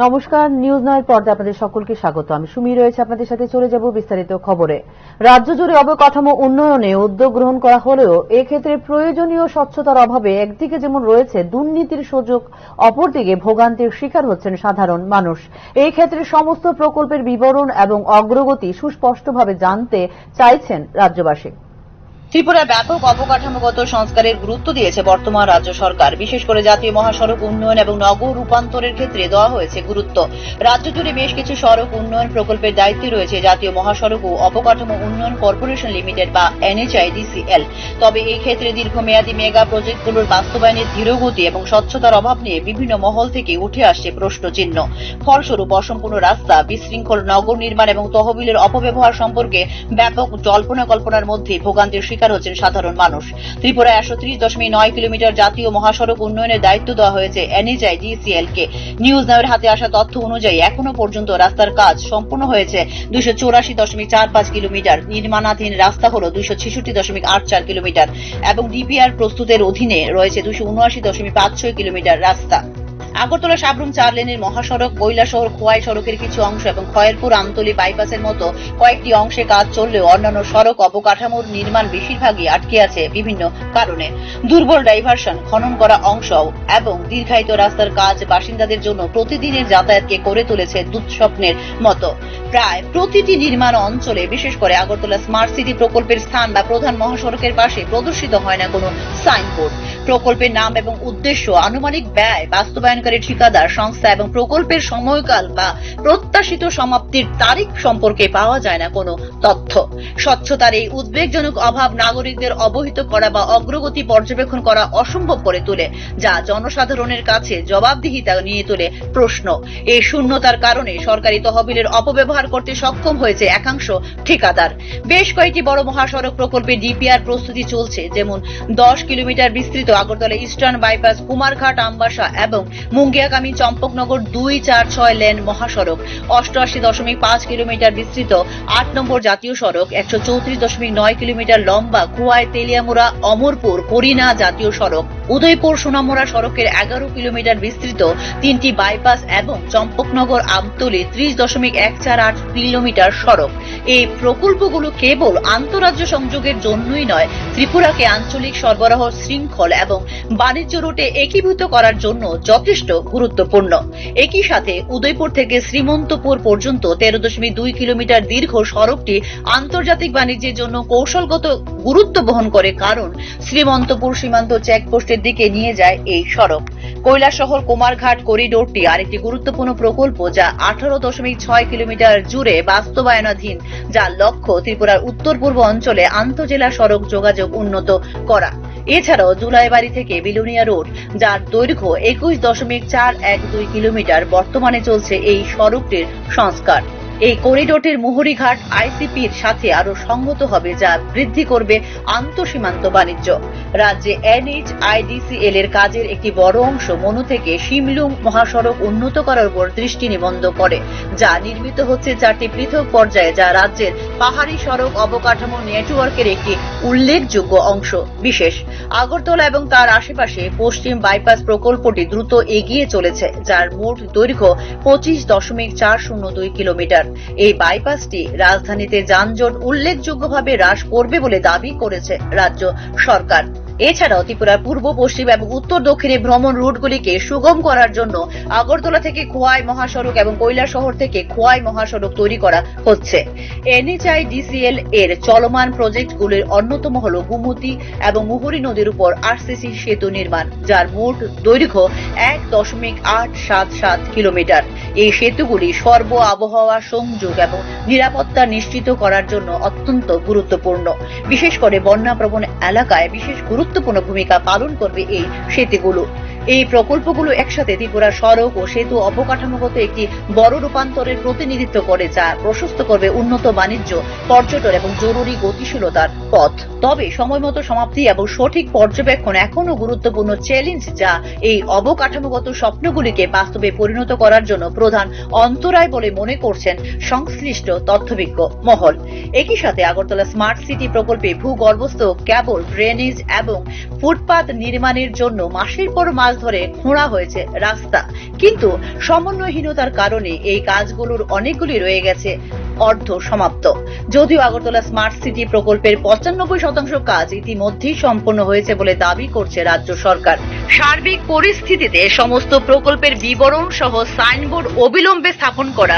নমস্কার, নিউজ নয়ের পর্দায় আপনাদের সকলকে স্বাগত। আমি সুমি রয়েছে আপনাদের সাথে। চলে যাব বিস্তারিত খবরে। রাজ্য জুড়ে অবকাঠামো উন্নয়নে উদ্যোগ গ্রহণ করা হলেও এক্ষেত্রে প্রয়োজনীয় স্বচ্ছতার অভাবে একদিকে যেমন রয়েছে দুর্নীতির সুযোগ, অপরদিকে ভোগান্তির শিকার হচ্ছেন সাধারণ মানুষ। এই ক্ষেত্রে সমস্ত প্রকল্পের বিবরণ এবং অগ্রগতি সুস্পষ্টভাবে জানতে চাইছেন রাজ্যবাসী। ত্রিপুরায় ব্যাপক অবকাঠামোগত সংস্কারের গুরুত্ব দিয়েছে বর্তমান রাজ্য সরকার। বিশেষ করে জাতীয় মহাসড়ক উন্নয়ন এবং নগর রূপান্তরের ক্ষেত্রে দেওয়া হয়েছে গুরুত্ব। রাজ্য জুড়ে বেশ কিছু সড়ক উন্নয়ন প্রকল্পের দায়িত্বে রয়েছে জাতীয় মহাসড়ক ও অবকাঠামো উন্নয়ন কর্পোরেশন লিমিটেড বা NHIDCL। তবে এই ক্ষেত্রে দীর্ঘমেয়াদী মেগা প্রজেক্টগুলোর বাস্তবায়নের ধীরগতি এবং স্বচ্ছতার অভাব নিয়ে বিভিন্ন মহল থেকে উঠে আসছে প্রশ্নচিহ্ন। ফলস্বরূপ অসম্পূর্ণ রাস্তা, বিশৃঙ্খল নগর নির্মাণ এবং তহবিলের অপব্যবহার সম্পর্কে ব্যাপক জল্পনা কল্পনার মধ্যে ভোগান্তির শিকার হচ্ছেন সাধারণ মানুষ। ত্রিপুরায় 130.9 কিলোমিটার জাতীয় মহাসড়ক উন্নয়নের দায়িত্ব দেওয়া হয়েছে NHIDCL কে। নিউজ নাওয়ের হাতে আসা তথ্য অনুযায়ী এখনো পর্যন্ত রাস্তার কাজ সম্পূর্ণ হয়েছে 284.45 কিলোমিটার। নির্মাণাধীন রাস্তা হল 266.84 কিলোমিটার এবং DPR প্রস্তুতের অধীনে রয়েছে 279.56 কিলোমিটার রাস্তা। আগরতলা সাবরুম 4 লেনের মহাসড়ক, কৈলাসহর খোয়াই সড়কের কিছু অংশ এবং খয়েরপুর আমতলী বাইপাসের মতো কয়েকটি অংশে কাজ চললেও অন্যান্য সড়ক অবকাঠামোর নির্মাণ বেশিরভাগই আটকে আছে বিভিন্ন কারণে। দুর্বল ডাইভারশন, খনন করা অংশ এবং দীর্ঘায়িত রাস্তার কাজ বাসিন্দাদের জন্য প্রতিদিনের যাতায়াতকে করে তুলেছে দুঃস্বপ্নের মতো। প্রায় প্রতিটি নির্মাণ অঞ্চলে, বিশেষ করে আগরতলা স্মার্ট সিটি প্রকল্পের স্থান বা প্রধান মহাসড়কের পাশে প্রদর্শিত হয় না কোনো সাইনবোর্ড। প্রকল্পের নাম এবং উদ্দেশ্য, আনুমানিক ব্যয়, বাস্তবায়নকারী ঠিকাদার সংস্থা এবং প্রকল্পের সময়কাল বা প্রত্যাশিত সমাপ্তির তারিখ সম্পর্কে পাওয়া যায় না কোনো তথ্য। স্বচ্ছতার এই উদ্বেগজনক অভাব নাগরিকদের অবহিত করা বা অগ্রগতি পর্যবেক্ষণ করা অসম্ভব করে তোলে, যা জনসাধারণের কাছে জবাবদিহিতা নিয়ে তোলে প্রশ্ন। এই শূন্যতার কারণে সরকারি তহবিলের অপব্যবহার করতে সক্ষম হয়েছে একাংশ ঠিকাদার। বেশ কয়েকটি বড় মহাসড়ক প্রকল্পে DPR প্রস্তুতি চলছে, যেমন 10 কিলোমিটার বিস্তৃত আগরতলা ইস্টার্ন বাইপাস, কুমারঘাট আমবাসা এবং মুঙ্গিয়াকামী চম্পকনগর 2-4-6 লেন মহাসড়ক, 88.5 কিলোমিটার বিস্তৃত 8 নম্বর জাতীয় সড়ক, 134.9 কিলোমিটার লম্বা খোয়াই তেলিয়ামুড়া অমরপুর করিনা জাতীয় সড়ক, উদয়পুর সোনামুড়া সড়কের 11 কিলোমিটার বিস্তৃত 3টি বাইপাস এবং চম্পকনগর আমতলী 30.148 কিলোমিটার সড়ক। এই প্রকল্পগুলো কেবল আন্তঃরাজ্য সংযোগের জন্যই নয়, ত্রিপুরাকে আঞ্চলিক সরবরাহ শৃঙ্খল এবং বাণিজ্য রুটে একীভূত করার জন্য যথেষ্ট গুরুত্বপূর্ণ। একই সাথে উদয়পুর থেকে শ্রীমন্তপুর পর্যন্ত 13.2 কিলোমিটার দীর্ঘ সড়কটি আন্তর্জাতিক বাণিজ্যের জন্য কৌশলগত গুরুত্ব বহন করে, কারণ শ্রীমন্তপুর সীমান্ত চেকপোস্টের দিকে নিয়ে যায় এই সড়ক। কৈলাসহর কুমারঘাট করিডোরটি আরেকটি গুরুত্বপূর্ণ প্রকল্প, যা 18.6 কিলোমিটার জুড়ে বাস্তবায়নাধীন, যার লক্ষ্য ত্রিপুরার উত্তর পূর্ব অঞ্চলে আন্তঃজেলা সড়ক যোগাযোগ উন্নত করা। এছাড়াও জুলাইবাড়ি থেকে বিলোনিয়া রোড, যার দৈর্ঘ্য 21.412 কিলোমিটার, বর্তমানে চলছে এই সড়কটির সংস্কার। এই করিডোরটির মুহুরীঘাট ICPর সাথে আরো সংহত হবে, যা বৃদ্ধি করবে আন্তঃসীমান্ত বাণিজ্য। রাজ্যে NHIDCL এর কাজের একটি বড় অংশ মনু থেকে শিমলুং মহাসড়ক উন্নত করার উপর দৃষ্টি নিবদ্ধ করে, যা নির্মিত হচ্ছে 4টি পৃথক পর্যায়ে, যা রাজ্যের পাহাড়ি সড়ক অবকাঠামো নেটওয়ার্কের একটি উল্লেখযোগ্য অংশ বিশেষ। আগরতলা এবং তার আশেপাশে পশ্চিম বাইপাস প্রকল্পটি দ্রুত এগিয়ে চলেছে, যার মোট দৈর্ঘ্য 25.402 কিলোমিটার। এই বাইপাসটি রাজধানীতে যানজট উল্লেখযোগ্যভাবে হ্রাস করবে বলে দাবি করেছে রাজ্য সরকার। এছাড়াও ত্রিপুরার পূর্ব, পশ্চিম এবং উত্তর দক্ষিণে ভ্রমণ রুটগুলিকে সুগম করার জন্য আগরতলা থেকে খোয়াই মহাসড়ক এবং কৈলাসহর থেকে খোয়াই মহাসড়ক তৈরি করা হচ্ছে। NHIDCL এর চলমান প্রজেক্টগুলির অন্যতম হল গুমতি এবং মুহুরী নদীর উপর RCC সেতু নির্মাণ, যার মোট দৈর্ঘ্য 1.877 কিলোমিটার। এই সেতুগুলি সর্ব আবহাওয়া সংযোগ এবং নিরাপত্তা নিশ্চিত করার জন্য অত্যন্ত গুরুত্বপূর্ণ। বিশেষ করে বন্যাপ্রবণ এলাকায় বিশেষ গুরুত্বপূর্ণ ভূমিকা পালন করবে এই সেতুগুলো। এই প্রকল্পগুলো একসাথে ত্রিপুরার সড়ক ও সেতু অবকাঠামোগত একটি বড় রূপান্তরের প্রতিনিধিত্ব করে, যা প্রশস্ত করবে উন্নত বাণিজ্য, পর্যটন এবং জরুরি গতিশীলতার পথ। তবে সময়মতো সমাপ্তি এবং সঠিক পর্যবেক্ষণ এখনো গুরুত্বপূর্ণ চ্যালেঞ্জ, যা এই অবকাঠামোগত স্বপ্নগুলিকে বাস্তবে পরিণত করার জন্য প্রধান অন্তরায় বলে মনে করছেন সংশ্লিষ্ট তথ্যবিজ্ঞ মহল। একই সাথে আগরতলা স্মার্ট সিটি প্রকল্পে ভূগর্ভস্থ কেবল, ড্রেনেজ এবং ফুটপাত নির্মাণের জন্য মাসের পর মাস মাস ধরে খোঁড়া হয়েছে রাস্তা, কিন্তু সমন্বয়হীনতার কারণে এই কাজগুলোর অনেকগুলি রয়ে গেছে অর্ধ সমাপ্ত। যদিও আগরতলা স্মার্ট সিটি প্রকল্পের 95% কাজ ইতিমধ্যেই সম্পন্ন হয়েছে বলে দাবি করছে রাজ্য সরকার। সার্বিক পরিস্থিতিতে সমস্ত প্রকল্পের বিবরণ সহ সাইনবোর্ড অবিলম্বে স্থাপন করা,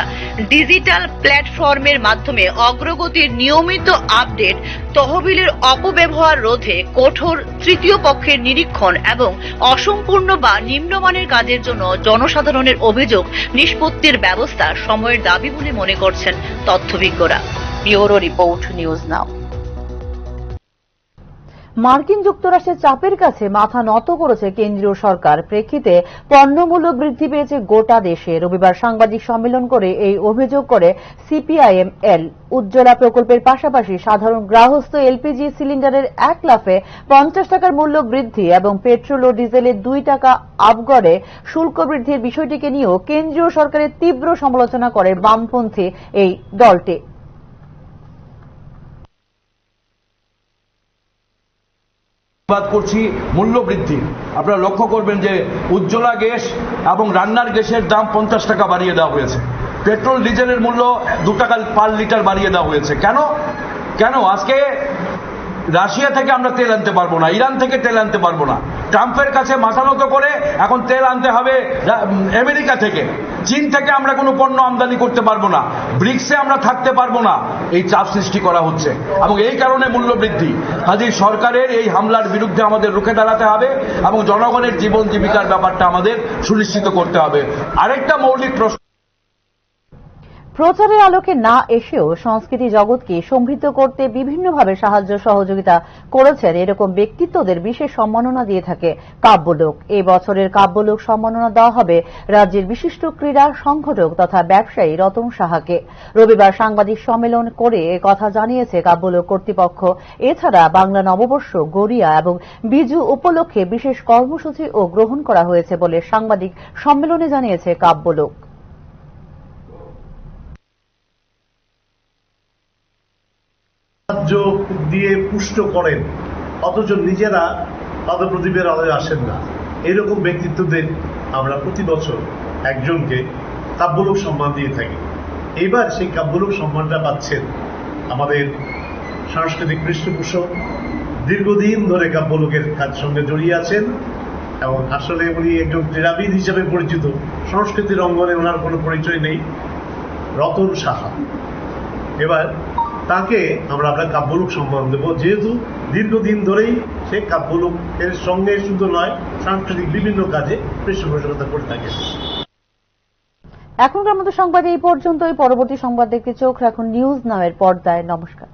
ডিজিটাল প্ল্যাটফর্মের মাধ্যমে অগ্রগতির নিয়মিত আপডেট, তহবিলের অপব্যবহার রোধে কঠোর তৃতীয় পক্ষের নিরীক্ষণ এবং অসম্পূর্ণ বা নিম্নমানের কাজের জন্য জনসাধারণের অভিযোগ নিষ্পত্তির ব্যবস্থা সময়ের দাবি বলে মনে করছেন তথ্যবিজ্ঞরা। Bureau report, news now. মার্কিন যুক্তরাষ্ট্রের চাপের কাছে মাথা নত করেছে কেন্দ্রীয় সরকার। প্রেক্ষিতে পণ্যমূল্য বৃদ্ধি পেয়েছে গোটা দেশে। রবিবার সাংবাদিক সম্মেলন করে এই অভিযোগ করে সিপিআইএম-এল। উজ্জ্বলা প্রকল্পের পাশাপাশি সাধারণ গৃহস্থ এলপিজি সিলিন্ডারের 1 লাফে 50 টাকার মূল্য বৃদ্ধি এবং পেট্রোল ও ডিজেলের 2 টাকা আপগড়ে শুল্ক বৃদ্ধির বিষয়টিকে নিয়েও কেন্দ্রীয় সরকারের তীব্র সমালোচনা করে বামপন্থী এই দলটি। বাদ করছি মূল্য বৃদ্ধি। আপনারা লক্ষ্য করবেন যে উজ্জ্বলা গ্যাস এবং রান্নার গ্যাসের দাম 50 টাকা বাড়িয়ে দেওয়া হয়েছে। পেট্রোল ডিজেলের মূল্য 2 টাকা পার লিটার বাড়িয়ে দেওয়া হয়েছে। কেন আজকে রাশিয়া থেকে আমরা তেল আনতে পারবো না, ইরান থেকে তেল আনতে পারবো না। ট্রাম্পের কাছে মাথা নত করে এখন তেল আনতে হবে আমেরিকা থেকে। চীন থেকে আমরা কোনো পণ্য আমদানি করতে পারবো না। ব্রিক্সে আমরা থাকতে পারবো না। এই চাপ সৃষ্টি করা হচ্ছে এবং এই কারণে মূল্য বৃদ্ধি। কাজেই সরকারের এই হামলার বিরুদ্ধে আমাদের রুখে দাঁড়াতে হবে এবং জনগণের জীবন জীবিকার ব্যাপারটা আমাদের সুনিশ্চিত করতে হবে। আরেকটা মৌলিক প্রশ্ন, প্রচারের আলোকে না এসেও সংস্কৃতি জগৎকে সমৃদ্ধ করতে বিভিন্নভাবে সাহায্য সহযোগিতা করেছেন এরকম ব্যক্তিত্বদের বিশেষ সম্মাননা দিয়ে থাকে কাব্যলোক। এই বছরের কাব্যলোক সম্মাননা দেওয়া হবে রাজ্যের বিশিষ্ট ক্রীড়া সংগঠক তথা ব্যবসায়ী রতন সাহাকে। রবিবার সাংবাদিক সম্মেলন করে কথা জানিয়েছে কাব্যলোক কর্তৃপক্ষ। এছাড়া বাংলা নববর্ষ, গড়িয়া এবং বিজু উপলক্ষে বিশেষ কর্মসূচিও গ্রহণ করা হয়েছে বলে সাংবাদিক সম্মেলনে জানিয়েছে কাব্যলোক। সাহায্য দিয়ে পুষ্ট করেন অথচ নিজেরা পদপ্রদীপের আলোয় আসেন না, এরকম ব্যক্তিত্বদের আমরা প্রতি বছর একজনকে কাব্যলোক সম্মান দিয়ে থাকি। এবার সেই কাব্যলোক সম্মানটা পাচ্ছেন আমাদের সাংস্কৃতিক পৃষ্ঠপোষক, দীর্ঘদিন ধরে কাব্যলোকের কাজ সঙ্গে জড়িয়ে আছেন এবং আসলে উনি একজন ক্রীড়াবিদ হিসেবে পরিচিত। সংস্কৃতির অঙ্গনে ওনার কোনো পরিচয় নেই, রতন সাহা। এবার তাকে আমরা কাব্যলোক সম্মান দেব, যেহেতু দীর্ঘদিন ধরেই সে কাব্যলোকের সঙ্গে শুধু নয়, সাংস্কৃতিক বিভিন্ন কাজে পৃষ্ঠপোষকতা করে থাকে। এখনকার মতো সংবাদ এই পর্যন্তই। পরবর্তী সংবাদ দেখতে চোখ রাখুন নিউজ নাও এর পর্দায়। নমস্কার।